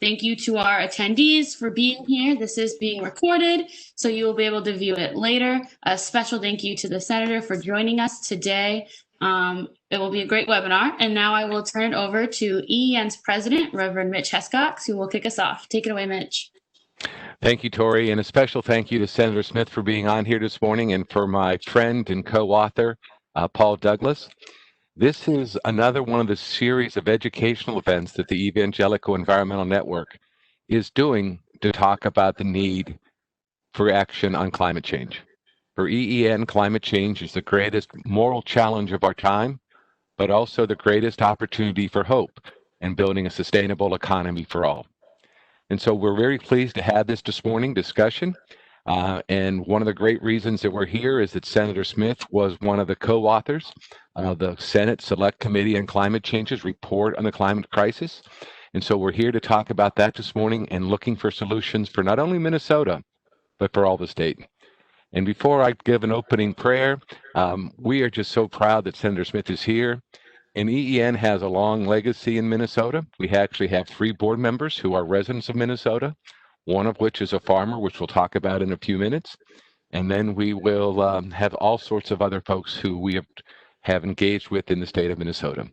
Thank you to our attendees for being here. This is being recorded, so you will be able to view it later. A special thank you to the Senator for joining us today. It will be a great webinar. And now I will turn it over to EEN's President, Reverend Mitch Hescox, who will kick us off. Take it away, Mitch. Thank you, Tori, and a special thank you to Senator Smith for being on here this morning, and for my friend and co-author, Paul Douglas. This is another one of the series of educational events that the Evangelical Environmental Network is doing to talk about the need for action on climate change. For EEN, climate change is the greatest moral challenge of our time, but also the greatest opportunity for hope and building a sustainable economy for all. And so we're very pleased to have this morning discussion. And one of the great reasons that we're here is that Senator Smith was one of the co-authors of the Senate Select Committee on Climate Change's report on the climate crisis. And so we're here to talk about that this morning and looking for solutions for not only Minnesota, but for all the state. And before I give an opening prayer, we are just so proud that Senator Smith is here. And EEN has a long legacy in Minnesota. We actually have 3 board members who are residents of Minnesota, one of which is a farmer, which we'll talk about in a few minutes. And then we will have all sorts of other folks who we have engaged with in the state of Minnesota.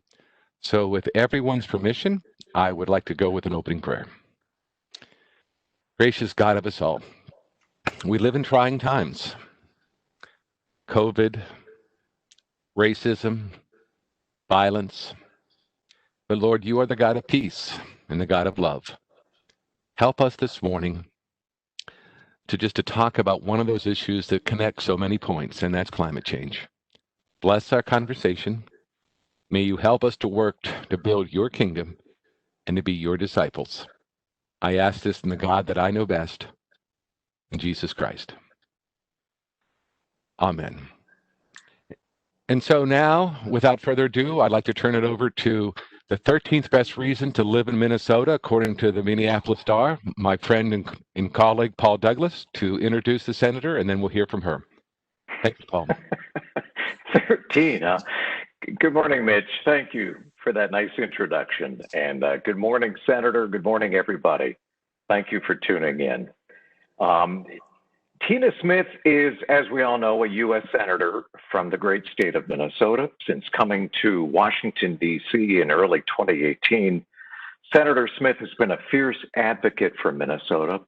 So with everyone's permission, I would like to go with an opening prayer. Gracious God of us all, we live in trying times. COVID, racism, violence. But Lord, you are the God of peace and the God of love. Help us this morning to talk about one of those issues that connect so many points, and that's climate change. Bless our conversation. May you help us to work to build your kingdom and to be your disciples. I ask this in the God that I know best, in Jesus Christ. Amen. And so now, without further ado, I'd like to turn it over to the 13th best reason to live in Minnesota, according to the Minneapolis Star, my friend and colleague, Paul Douglas, to introduce the senator, and then we'll hear from her. Thank you, Paul. 13, huh? Good morning, Mitch. Thank you for that nice introduction. And good morning, Senator. Good morning, everybody. Thank you for tuning in. Tina Smith is, as we all know, a U.S. Senator from the great state of Minnesota. Since coming to Washington, D.C. in early 2018, Senator Smith has been a fierce advocate for Minnesota,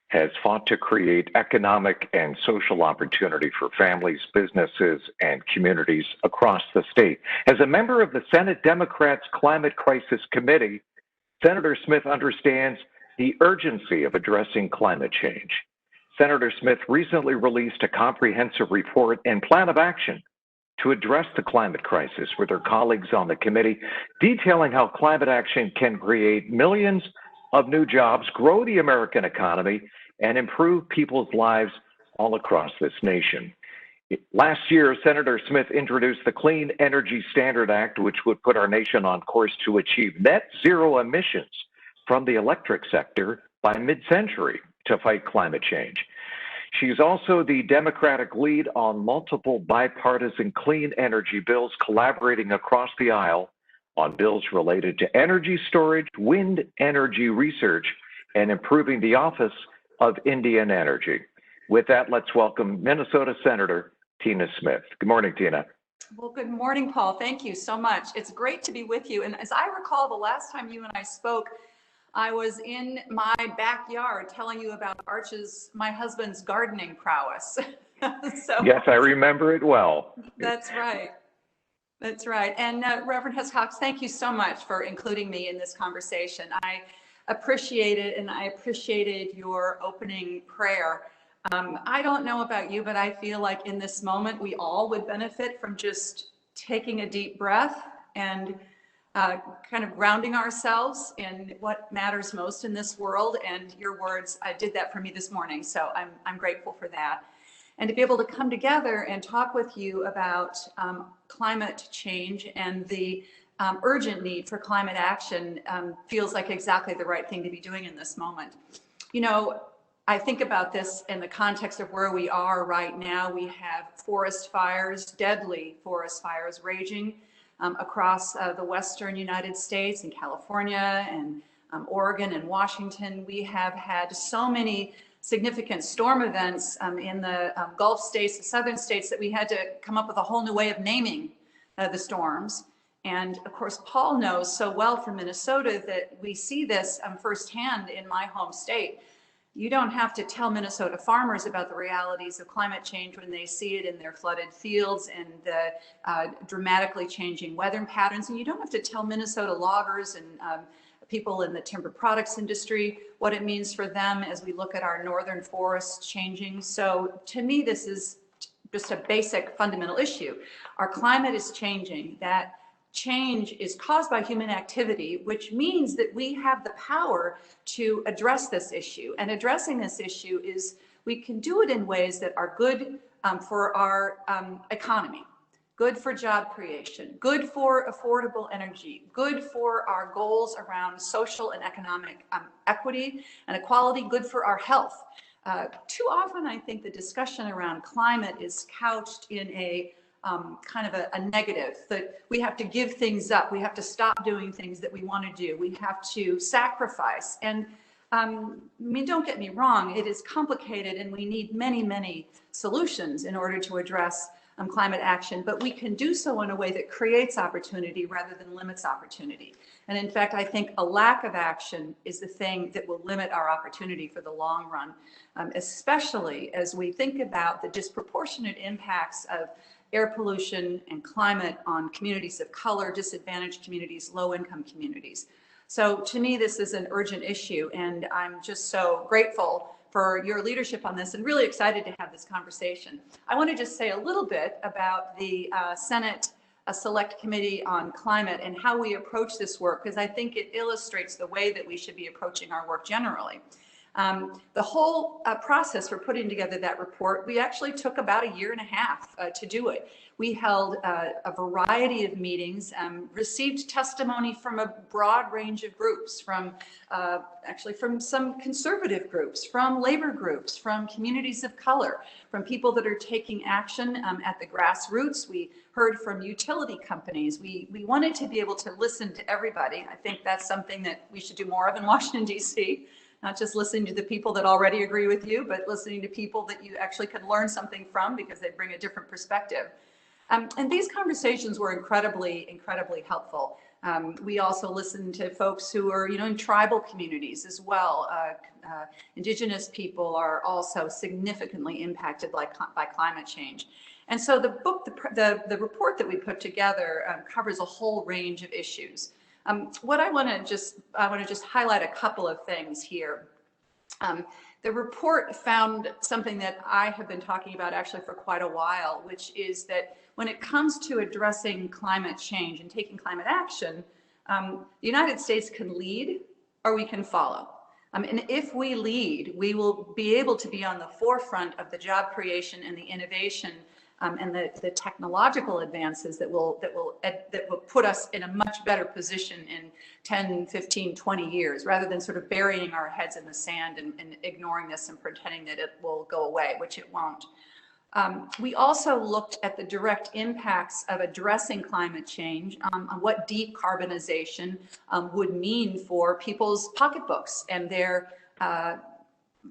has fought to create economic and social opportunity for families, businesses, and communities across the state. As a member of the Senate Democrats' Climate Crisis Committee, Senator Smith understands the urgency of addressing climate change. Senator Smith recently released a comprehensive report and plan of action to address the climate crisis with her colleagues on the committee, detailing how climate action can create millions of new jobs, grow the American economy, and improve people's lives all across this nation. Last year, Senator Smith introduced the Clean Energy Standard Act, which would put our nation on course to achieve net zero emissions from the electric sector by mid-century to fight climate change. She's also the Democratic lead on multiple bipartisan clean energy bills, collaborating across the aisle on bills related to energy storage, wind energy research, and improving the Office of Indian Energy. With that, let's welcome Minnesota Senator Tina Smith. Good morning, Tina. Well, good morning, Paul. Thank you so much. It's great to be with you. And as I recall, the last time you and I spoke, I was in my backyard telling you about my husband's gardening prowess. So, yes, I remember it well. That's right. That's right. And Reverend Hescox, thank you so much for including me in this conversation. I appreciate it, and I appreciated your opening prayer. I don't know about you, but I feel like in this moment, we all would benefit from just taking a deep breath and kind of grounding ourselves in what matters most in this world. And your words did that for me this morning. So I'm grateful for that. And to be able to come together and talk with you about climate change and the urgent need for climate action feels like exactly the right thing to be doing in this moment. You know, I think about this in the context of where we are right now. We have forest fires, deadly forest fires raging across the western United States and California and Oregon and Washington. We have had so many significant storm events in the Gulf states, the southern states, that we had to come up with a whole new way of naming the storms. And of course, Paul knows so well from Minnesota that we see this firsthand in my home state. You don't have to tell Minnesota farmers about the realities of climate change when they see it in their flooded fields and the dramatically changing weather patterns. And you don't have to tell Minnesota loggers and people in the timber products industry what it means for them as we look at our northern forests changing. So to me, this is just a basic fundamental issue. Our climate is changing. That change is caused by human activity, which means that we have the power to address this issue. And addressing this issue is, we can do it in ways that are good for our economy, good for job creation, good for affordable energy, good for our goals around social and economic equity and equality, good for our health. Too often, I think the discussion around climate is couched in a kind of a negative, that we have to give things up, we have to stop doing things that we want to do, we have to sacrifice. And I mean, don't get me wrong, it is complicated and we need many, many solutions in order to address climate action, but we can do so in a way that creates opportunity rather than limits opportunity. And in fact, I think a lack of action is the thing that will limit our opportunity for the long run, especially as we think about the disproportionate impacts of air pollution and climate on communities of color, disadvantaged communities, low-income communities. So to me, this is an urgent issue, and I'm just so grateful for your leadership on this and really excited to have this conversation. I want to just say a little bit about the Senate Select Committee on Climate and how we approach this work, because I think it illustrates the way that we should be approaching our work generally. The whole process for putting together that report, we actually took about 1.5 years to do it. We held a variety of meetings, received testimony from a broad range of groups, from actually from some conservative groups, from labor groups, from communities of color, from people that are taking action at the grassroots. We heard from utility companies. We wanted to be able to listen to everybody. I think that's something that we should do more of in Washington, D.C., not just listening to the people that already agree with you, but listening to people that you actually can learn something from because they bring a different perspective. And these conversations were incredibly, incredibly helpful. We also listened to folks who are, in tribal communities as well. Indigenous people are also significantly impacted by climate change. And so the book, the report that we put together covers a whole range of issues. What I want to just highlight a couple of things here. The report found something that I have been talking about actually for quite a while, which is that when it comes to addressing climate change and taking climate action, the United States can lead or we can follow. And if we lead, we will be able to be on the forefront of the job creation and the innovation and the technological advances that will put us in a much better position in 10, 15, 20 years, rather than sort of burying our heads in the sand and ignoring this and pretending that it will go away, which it won't. We also looked at the direct impacts of addressing climate change on what decarbonization would mean for people's pocketbooks and their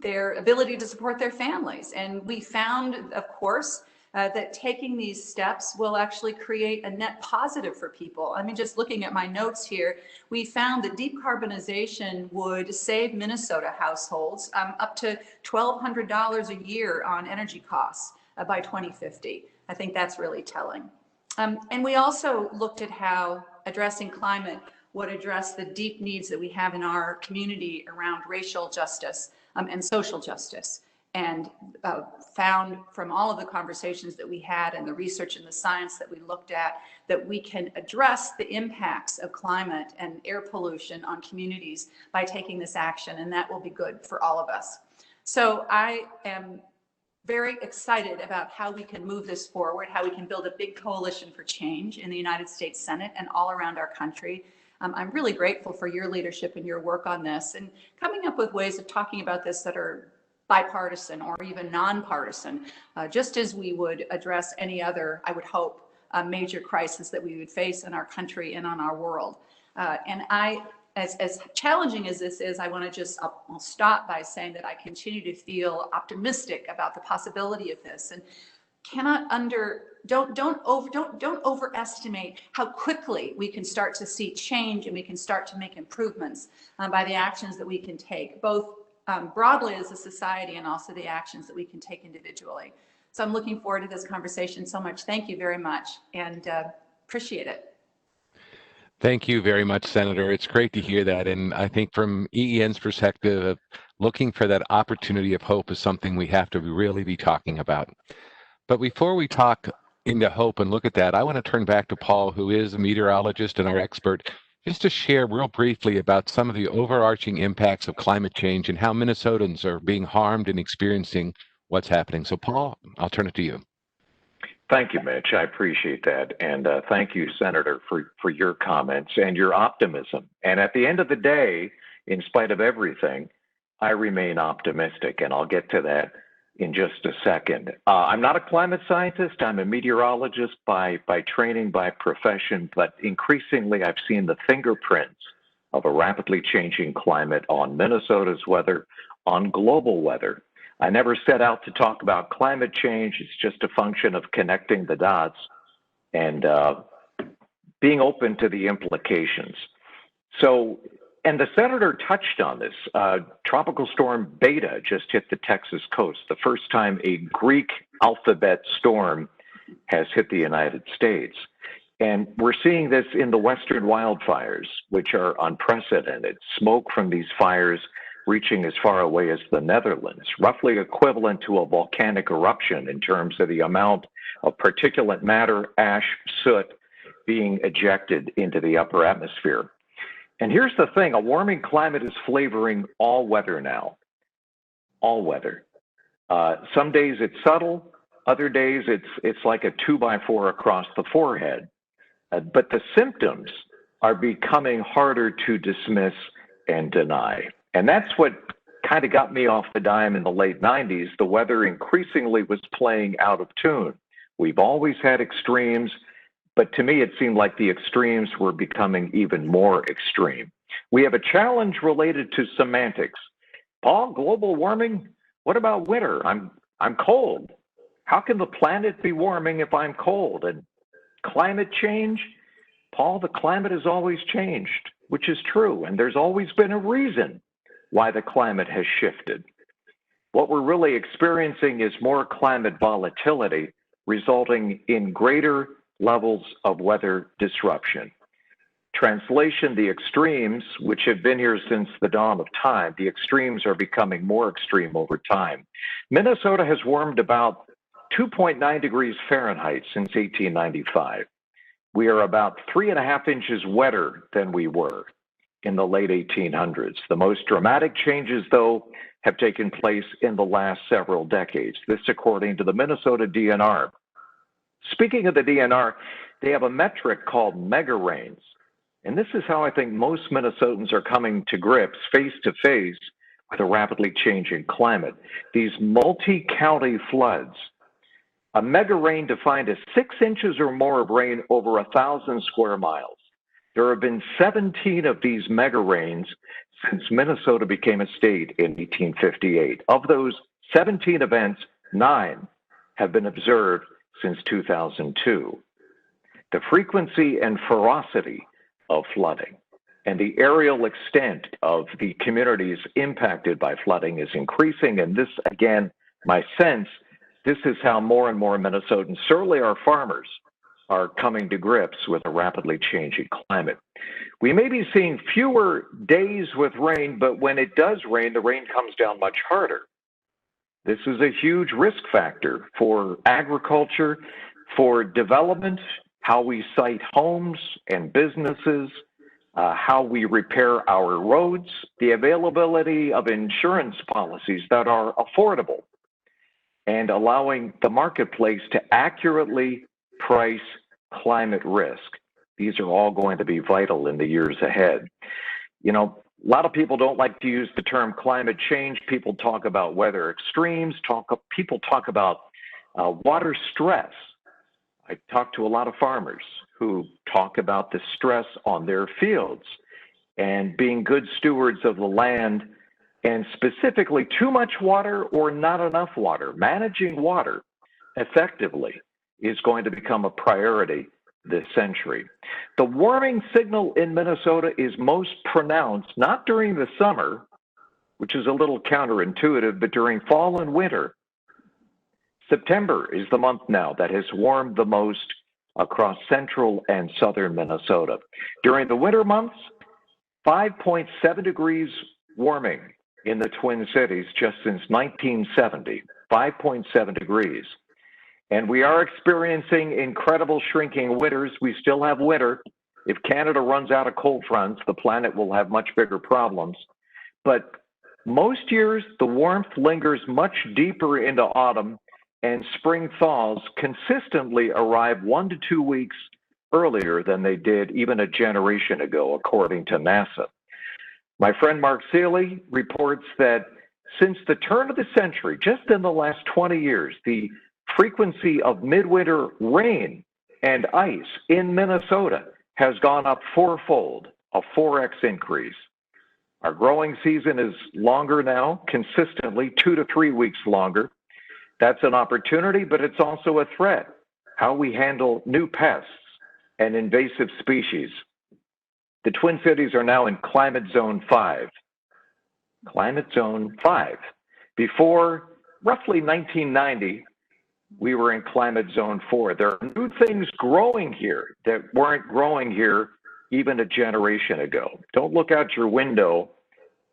ability to support their families. And we found, of course, that taking these steps will actually create a net positive for people. I mean, just looking at my notes here, we found that decarbonization would save Minnesota households up to $1,200 a year on energy costs by 2050. I think that's really telling. And we also looked at how addressing climate would address the deep needs that we have in our community around racial justice and social justice. And found from all of the conversations that we had and the research and the science that we looked at, that we can address the impacts of climate and air pollution on communities by taking this action, and that will be good for all of us. So I am very excited about how we can move this forward, how we can build a big coalition for change in the United States Senate and all around our country. I'm really grateful for your leadership and your work on this and coming up with ways of talking about this that are bipartisan or even nonpartisan, just as we would address any other, I would hope, major crisis that we would face in our country and on our world. And I as challenging as this is, I want to I'll stop by saying that I continue to feel optimistic about the possibility of this, and don't overestimate how quickly we can start to see change and we can start to make improvements by the actions that we can take, both broadly as a society and also the actions that we can take individually. So I'm looking forward to this conversation so much. Thank you very much, and appreciate it. Thank you very much, Senator. It's great to hear that. And I think from EEN's perspective, looking for that opportunity of hope is something we have to really be talking about. But before we talk into hope and look at that, I want to turn back to Paul, who is a meteorologist and our expert, just to share real briefly about some of the overarching impacts of climate change and how Minnesotans are being harmed and experiencing what's happening. So, Paul, I'll turn it to you. Thank you, Mitch. I appreciate that. And thank you, Senator, for your comments and your optimism. And at the end of the day, in spite of everything, I remain optimistic, and I'll get to that in just a second. I'm not a climate scientist. I'm a meteorologist by training, by profession, but increasingly I've seen the fingerprints of a rapidly changing climate on Minnesota's weather, on global weather. I never set out to talk about climate change. It's just a function of connecting the dots and being open to the implications. So, and the senator touched on this. Tropical storm Beta just hit the Texas coast, the first time a Greek alphabet storm has hit the United States. And we're seeing this in the western wildfires, which are unprecedented. Smoke from these fires reaching as far away as the Netherlands, roughly equivalent to a volcanic eruption in terms of the amount of particulate matter, ash, soot being ejected into the upper atmosphere. And here's the thing, a warming climate is flavoring all weather now, all weather. Some days it's subtle, other days it's like a 2x4 across the forehead. But the symptoms are becoming harder to dismiss and deny. And that's what kind of got me off the dime in the late 90s. The weather increasingly was playing out of tune. We've always had extremes, but to me, it seemed like the extremes were becoming even more extreme. We have a challenge related to semantics. Paul, global warming? What about winter? I'm cold. How can the planet be warming if I'm cold? And climate change? Paul, the climate has always changed, which is true. And there's always been a reason why the climate has shifted. What we're really experiencing is more climate volatility, resulting in greater levels of weather disruption. Translation, the extremes, which have been here since the dawn of time, the extremes are becoming more extreme over time. Minnesota has warmed about 2.9 degrees Fahrenheit since 1895. We are about 3.5 inches wetter than we were in the late 1800s. The most dramatic changes, though, have taken place in the last several decades. This according to the Minnesota DNR. Speaking of the DNR, they have a metric called mega rains. And this is how I think most Minnesotans are coming to grips face to face with a rapidly changing climate. These multi-county floods. A mega rain defined as 6 inches or more of rain over 1,000 square miles. There have been 17 of these mega rains since Minnesota became a state in 1858. Of those 17 events, 9 have been observed since 2002. The frequency and ferocity of flooding and the aerial extent of the communities impacted by flooding is increasing. And this, again, my sense, this is how more and more Minnesotans, certainly our farmers, are coming to grips with a rapidly changing climate. We may be seeing fewer days with rain, but when it does rain, the rain comes down much harder. This is a huge risk factor for agriculture, for development, how we site homes and businesses, how we repair our roads, the availability of insurance policies that are affordable, and allowing the marketplace to accurately price climate risk. These are all going to be vital in the years ahead. You know, a lot of people don't like to use the term climate change. People talk about weather extremes, people talk about water stress. I talk to a lot of farmers who talk about the stress on their fields. and being good stewards of the land, and specifically too much water or not enough water. Managing water effectively is going to become a priority this century. The warming signal in Minnesota is most pronounced not during the summer, which is a little counterintuitive, but during fall and winter. September is the month now that has warmed the most across central and southern Minnesota. During the winter months, 5.7 degrees warming in the Twin Cities just since 1970, 5.7 degrees. And we are experiencing incredible shrinking winters. We still have winter. If Canada runs out of cold fronts, the planet will have much bigger problems. But most years, the warmth lingers much deeper into autumn, and spring thaws consistently arrive 1 to 2 weeks earlier than they did even a generation ago, according to NASA. My friend Mark Seeley reports that since the turn of the century, just in the last 20 years, the frequency of midwinter rain and ice in Minnesota has gone up fourfold, a 4x increase. Our growing season is longer now, consistently 2 to 3 weeks longer. That's an opportunity, but it's also a threat. How we handle new pests and invasive species. The Twin Cities are now in Climate Zone 5. Climate Zone 5. Before roughly 1990, we were in Climate Zone 4. There are new things growing here that weren't growing here even a generation ago. Don't look out your window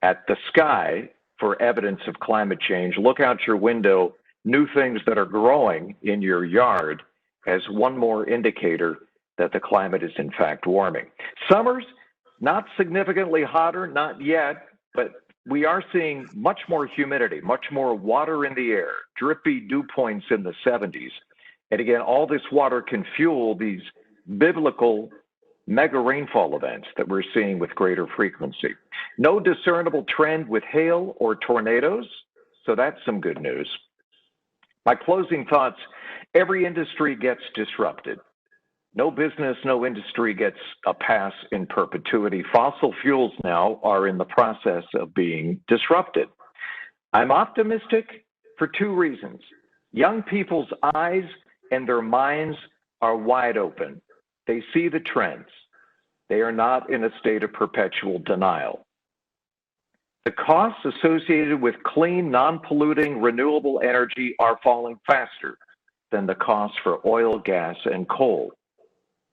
at the sky for evidence of climate change. Look out your window, new things that are growing in your yard as one more indicator that the climate is in fact warming. Summers, not significantly hotter, not yet, but we are seeing much more humidity, much more water in the air, drippy dew points in the 70s. And again, all this water can fuel these biblical mega rainfall events that we're seeing with greater frequency. No discernible trend with hail or tornadoes, so that's some good news. My closing thoughts, every industry gets disrupted. No business, no industry gets a pass in perpetuity. Fossil fuels now are in the process of being disrupted. I'm optimistic for two reasons. Young people's eyes and their minds are wide open. They see the trends. They are not in a state of perpetual denial. The costs associated with clean, non-polluting, renewable energy are falling faster than the costs for oil, gas, and coal.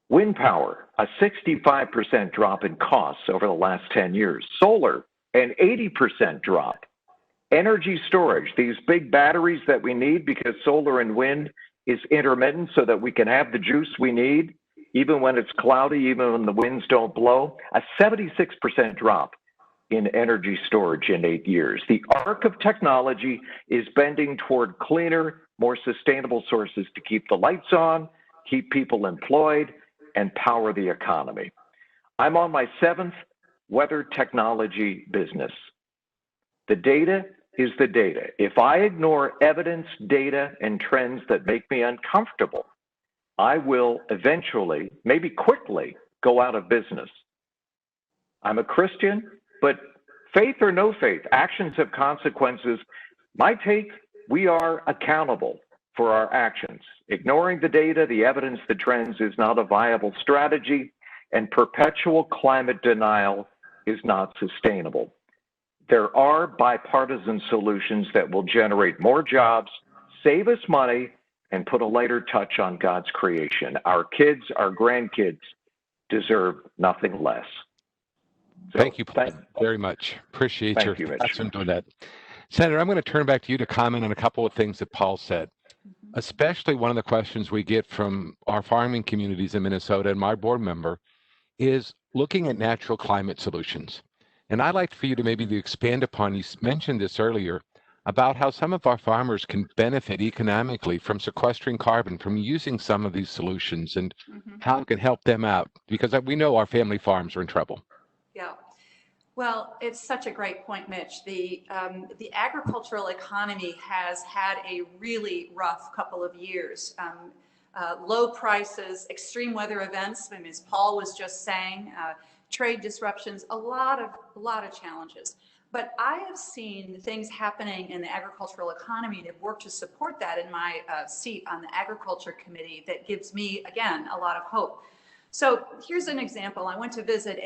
Wind power, a 65% drop in costs over the last 10 years. Solar, an 80% drop. Energy storage, these big batteries that we need because solar and wind is intermittent so that we can have the juice we need, even when it's cloudy, even when the winds don't blow. A 76% drop in energy storage in 8 years. The arc of technology is bending toward cleaner, more sustainable sources to keep the lights on, keep people employed, and power the economy. I'm on my 7th weather technology business. The data is the data. If I ignore evidence, data, and trends that make me uncomfortable, I will eventually, maybe quickly, go out of business. I'm a Christian, but faith or no faith, actions have consequences. My take, we are accountable for our actions. Ignoring the data, the evidence, the trends is not a viable strategy, and perpetual climate denial is not sustainable. There are bipartisan solutions that will generate more jobs, save us money, and put a lighter touch on God's creation. Our kids, our grandkids deserve nothing less. So, thank you, Paul, very much. Appreciate your thoughts on that. Senator, I'm going to turn back to you to comment on a couple of things that Paul said. Especially one of the questions we get from our farming communities in Minnesota and my board member is looking at natural climate solutions. And I'd like for you to maybe expand upon, you mentioned this earlier, about how some of our farmers can benefit economically from sequestering carbon, from using some of these solutions, and how it can help them out, because we know our family farms are in trouble. Yeah. Well, it's such a great point, Mitch. The agricultural economy has had a really rough couple of years. Low prices, extreme weather events, as Paul was just saying, trade disruptions, a lot of challenges. But I have seen things happening in the agricultural economy and have worked to support that in my seat on the Agriculture Committee that gives me, again, a lot of hope. So here's an example. I went to visit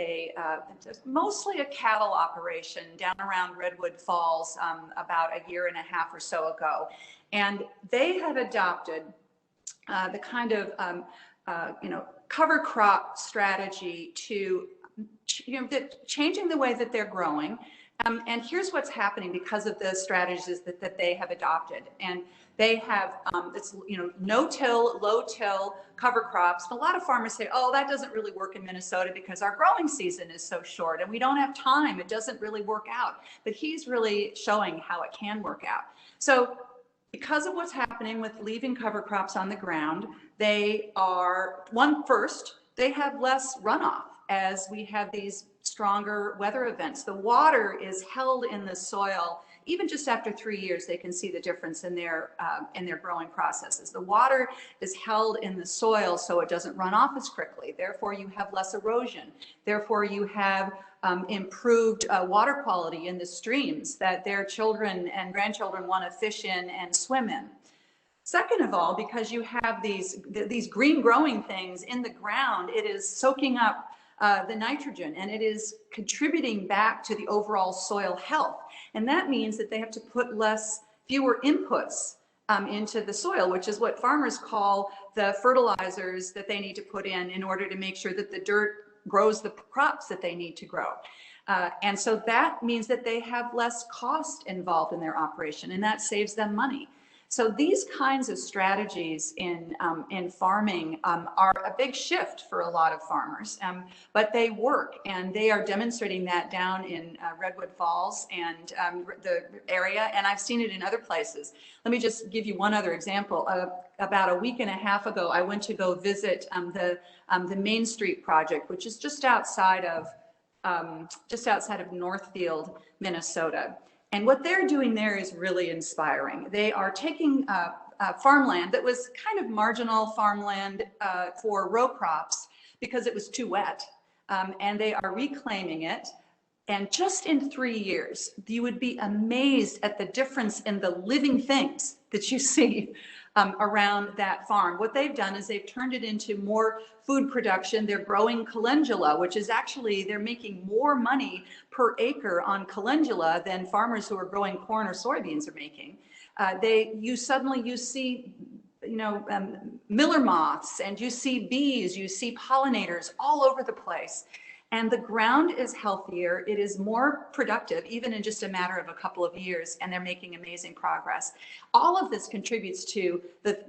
mostly a cattle operation down around Redwood Falls about a year and a half or so ago. And they have adopted the kind of cover crop strategy to changing the way that they're growing. And here's what's happening because of the strategies that they have adopted. And they have no-till, low-till cover crops. And a lot of farmers say, oh, that doesn't really work in Minnesota because our growing season is so short and we don't have time. It doesn't really work out. But he's really showing how it can work out. So because of what's happening with leaving cover crops on the ground, they are, they have less runoff as we have these stronger weather events. The water is held in the soil. Even just after 3 years, they can see the difference in their growing processes. The water is held in the soil so it doesn't run off as quickly. Therefore, you have less erosion. Therefore, you have improved water quality in the streams that their children and grandchildren want to fish in and swim in. Second of all, because you have these green growing things in the ground, it is soaking up the nitrogen and it is contributing back to the overall soil health. And that means that they have to put fewer inputs into the soil, which is what farmers call the fertilizers that they need to put in order to make sure that the dirt grows the crops that they need to grow. And so that means that they have less cost involved in their operation, and that saves them money. So these kinds of strategies in farming are a big shift for a lot of farmers, but they work, and they are demonstrating that down in Redwood Falls and the area, and I've seen it in other places. Let me just give you one other example. About a week and a half ago, I went to go visit the Main Street project, which is just outside of Northfield, Minnesota. And what they're doing there is really inspiring. They are taking farmland that was kind of marginal farmland for row crops because it was too wet, and they are reclaiming it. And just in 3 years, you would be amazed at the difference in the living things that you see around that farm. What they've done is they've turned it into more food production. They're growing calendula, which is actually, they're making more money per acre on calendula than farmers who are growing corn or soybeans are making. You see, miller moths, and you see bees, you see pollinators all over the place. And the ground is healthier, it is more productive, even in just a matter of a couple of years, and they're making amazing progress. All of this contributes to the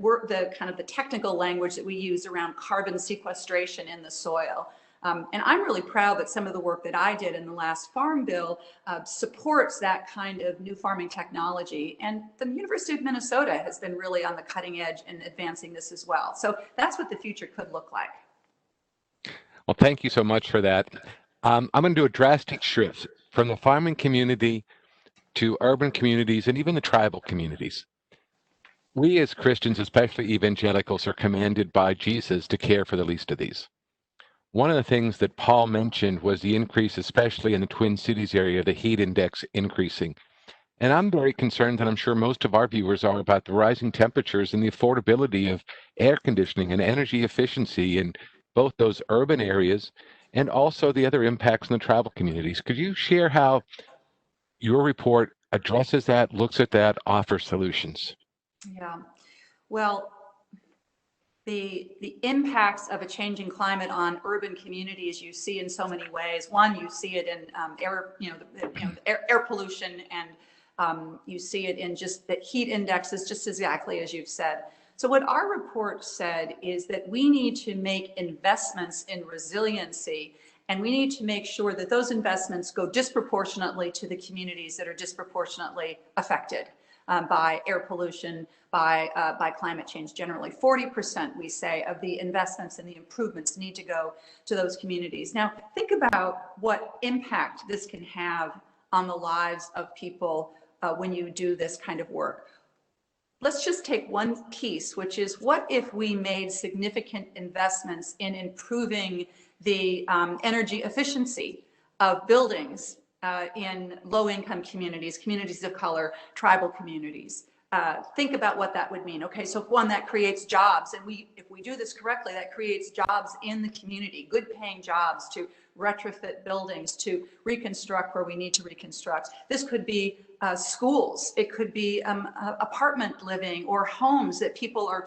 kind of the technical language that we use around carbon sequestration in the soil. And I'm really proud that some of the work that I did in the last Farm Bill supports that kind of new farming technology. And the University of Minnesota has been really on the cutting edge in advancing this as well. So that's what the future could look like. Well, thank you so much for that. I'm going to do a drastic shift from the farming community to urban communities and even the tribal communities. We as Christians, especially evangelicals, are commanded by Jesus to care for the least of these. One of the things that Paul mentioned was the increase, especially in the Twin Cities area, the heat index increasing. And I'm very concerned, and I'm sure most of our viewers are, about the rising temperatures and the affordability of air conditioning and energy efficiency in both those urban areas and also the other impacts in the tribal communities. Could you share how your report addresses that, looks at that, offers solutions? Yeah. Well, the impacts of a changing climate on urban communities you see in so many ways. One, you see it in air pollution, and you see it in just the heat indexes, just exactly as you've said. So what our report said is that we need to make investments in resiliency, and we need to make sure that those investments go disproportionately to the communities that are disproportionately affected by air pollution, by climate change generally. 40%, we say, of the investments and the improvements need to go to those communities. Now, think about what impact this can have on the lives of people when you do this kind of work. Let's just take one piece, which is, what if we made significant investments in improving the energy efficiency of buildings in low-income communities, communities of color, tribal communities. Think about what that would mean. Okay, so one, that creates jobs, and if we do this correctly, that creates jobs in the community, good paying jobs to retrofit buildings, to reconstruct where we need to reconstruct. This could be schools, it could be apartment living or homes that people are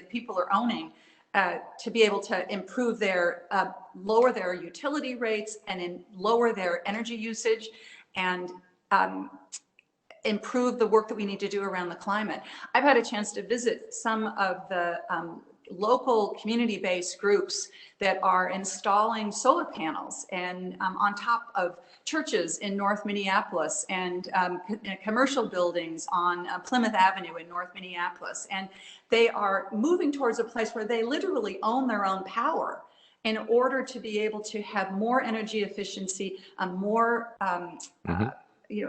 people are owning to be able to improve their, lower their utility rates and lower their energy usage and improve the work that we need to do around the climate. I've had a chance to visit some of the local community-based groups that are installing solar panels and on top of churches in North Minneapolis and commercial buildings on Plymouth Avenue in North Minneapolis. And they are moving towards a place where they literally own their own power in order to be able to have more energy efficiency, more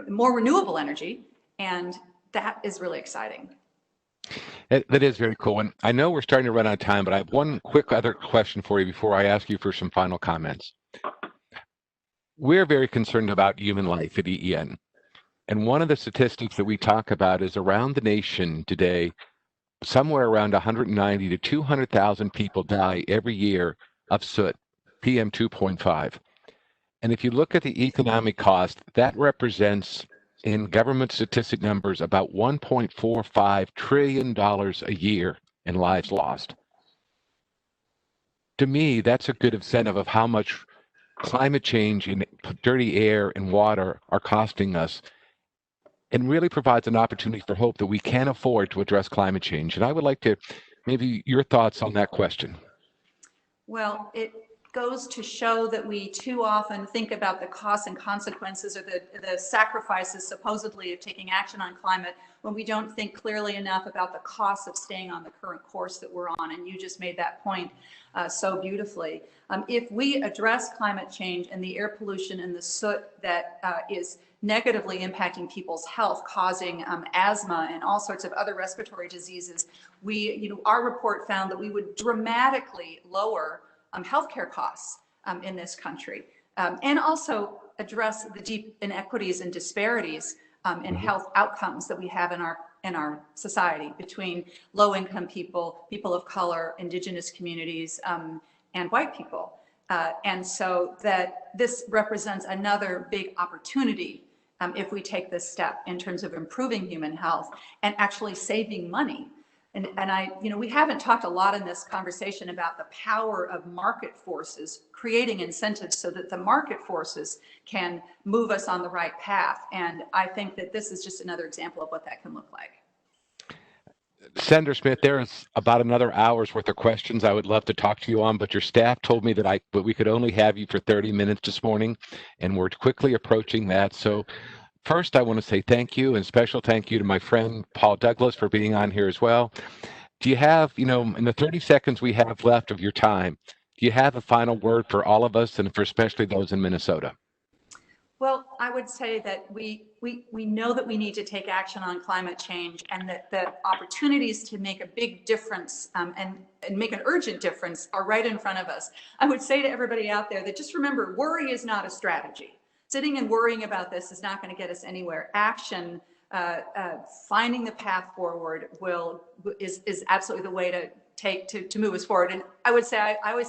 more renewable energy, and that is really exciting. That is very cool. And I know we're starting to run out of time, but I have one quick other question for you before I ask you for some final comments. We're very concerned about human life at EEN. And one of the statistics that we talk about is around the nation today, somewhere around 190 to 200,000 people die every year of soot, PM 2.5. And if you look at the economic cost, that represents, in government statistic numbers, about $1.45 trillion a year in lives lost. To me, that's a good incentive of how much climate change and dirty air and water are costing us, and really provides an opportunity for hope that we can afford to address climate change. And I would like to, maybe your thoughts on that question. Well, it goes to show that we too often think about the costs and consequences or the sacrifices supposedly of taking action on climate when we don't think clearly enough about the costs of staying on the current course that we're on. And you just made that point so beautifully. If we address climate change and the air pollution and the soot that is negatively impacting people's health, causing asthma and all sorts of other respiratory diseases, our report found that we would dramatically lower healthcare costs in this country, and also address the deep inequities and disparities in health outcomes that we have in our society between low-income people, people of color, indigenous communities, and white people. And so that this represents another big opportunity if we take this step in terms of improving human health and actually saving money. And we haven't talked a lot in this conversation about the power of market forces creating incentives so that the market forces can move us on the right path. And I think that this is just another example of what that can look like. Senator Smith, there is about another hour's worth of questions I would love to talk to you on, but your staff told me that we could only have you for 30 minutes this morning, and we're quickly approaching that. So first, I want to say thank you, and special thank you to my friend Paul Douglas for being on here as well. Do you have, in the 30 seconds we have left of your time, do you have a final word for all of us and for especially those in Minnesota? Well, I would say that we know that we need to take action on climate change, and that the opportunities to make a big difference and make an urgent difference are right in front of us. I would say to everybody out there that just remember, worry is not a strategy. Sitting and worrying about this is not going to get us anywhere. Action, finding the path forward is absolutely the way to take to move us forward. And I always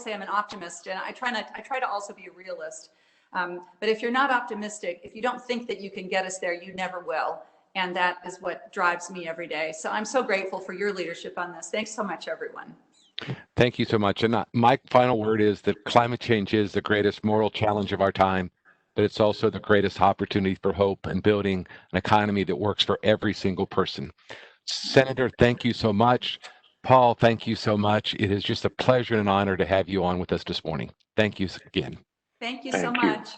say I'm an optimist, and I try to also be a realist. But if you're not optimistic, if you don't think that you can get us there, you never will. And that is what drives me every day. So I'm so grateful for your leadership on this. Thanks so much, everyone. Thank you so much. And my final word is that climate change is the greatest moral challenge of our time, but it's also the greatest opportunity for hope and building an economy that works for every single person. Senator, thank you so much. Paul, thank you so much. It is just a pleasure and an honor to have you on with us this morning. Thank you again. Thank you so much.